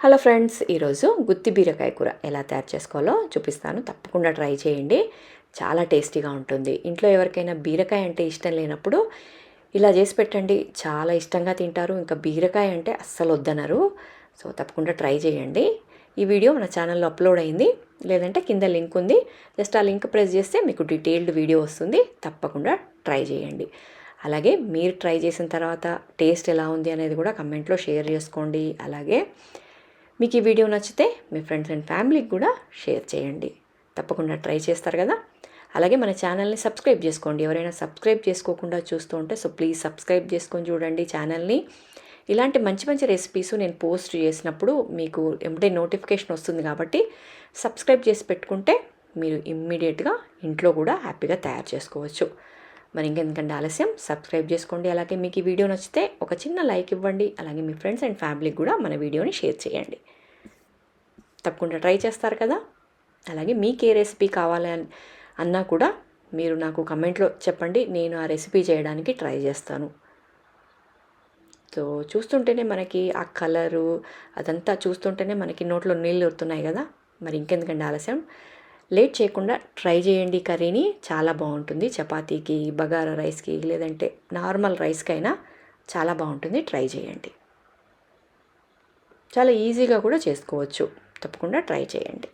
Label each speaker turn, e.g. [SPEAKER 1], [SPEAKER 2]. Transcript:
[SPEAKER 1] Hello friends, ఈరోజు గుత్తి బీరకాయ కూర ఎలా తయారు చేసుకోవాలో చూపిస్తాను. తప్పకుండా ట్రై చేయండి. చాలా టేస్టీగా ఉంటుంది. ఇంట్లో ఎవరికైనా బీరకాయ అంటే ఇష్టం లేనప్పుడు ఇలా చేసి పెట్టండి. చాలా ఇష్టంగా తింటారు. ఇంకా బీరకాయ అంటే అస్సలు వద్దనరు. సో తప్పకుండా ట్రై చేయండి. ఈ వీడియో మన ఛానల్లో అప్లోడ్ అయింది, లేదంటే కింద లింక్ ఉంది. జస్ట్ ఆ లింక్ ప్రెస్ చేస్తే మీకు డీటెయిల్డ్ వీడియో వస్తుంది. తప్పకుండా ట్రై చేయండి. అలాగే మీరు ట్రై చేసిన తర్వాత టేస్ట్ ఎలా ఉంది అనేది కూడా కమెంట్లో షేర్ చేసుకోండి. అలాగే మీకు ఈ వీడియో నచ్చితే మీ ఫ్రెండ్స్ అండ్ ఫ్యామిలీకి కూడా షేర్ చేయండి. తప్పకుండా ట్రై చేస్తారు కదా. అలాగే మన ఛానల్ని సబ్స్క్రైబ్ చేసుకోండి. ఎవరైనా సబ్స్క్రైబ్ చేసుకోకుండా చూస్తూ ఉంటే సో ప్లీజ్ సబ్స్క్రైబ్ చేసుకొని చూడండి ఛానల్ని. ఇలాంటి మంచి మంచి రెసిపీస్ నేను పోస్ట్ చేసినప్పుడు మీకు ఎప్పుడే నోటిఫికేషన్ వస్తుంది. కాబట్టి సబ్స్క్రైబ్ చేసి పెట్టుకుంటే మీరు ఇమ్మీడియట్గా ఇంట్లో కూడా హ్యాపీగా తయారు చేసుకోవచ్చు. మరి ఇంకెందుకంటే ఆలస్యం, సబ్స్క్రైబ్ చేసుకోండి. అలాగే మీకు ఈ వీడియో నచ్చితే ఒక చిన్న లైక్ ఇవ్వండి. అలాగే మీ ఫ్రెండ్స్ అండ్ ఫ్యామిలీకి కూడా మన వీడియోని షేర్ చేయండి. తప్పకుండా ట్రై చేస్తారు కదా. అలాగే మీకు ఏ రెసిపీ కావాలి అన్నా కూడా మీరు నాకు కమెంట్లో చెప్పండి. నేను ఆ రెసిపీ చేయడానికి ట్రై చేస్తాను. సో చూస్తుంటేనే మనకి ఆ కలరు అదంతా చూస్తుంటేనే మనకి నోట్లో నీళ్ళు ఊరుతున్నాయి కదా. మరి ఇంకెందుకంటే ఆలస్యం, లేట్ చేయకుండా ట్రై చేయండి. కర్రీని చాలా బాగుంటుంది. చపాతీకి, బగారా రైస్కి, లేదంటే నార్మల్ రైస్కైనా చాలా బాగుంటుంది. ట్రై చేయండి. చాలా ఈజీగా కూడా చేసుకోవచ్చు. తప్పకుండా ట్రై చేయండి.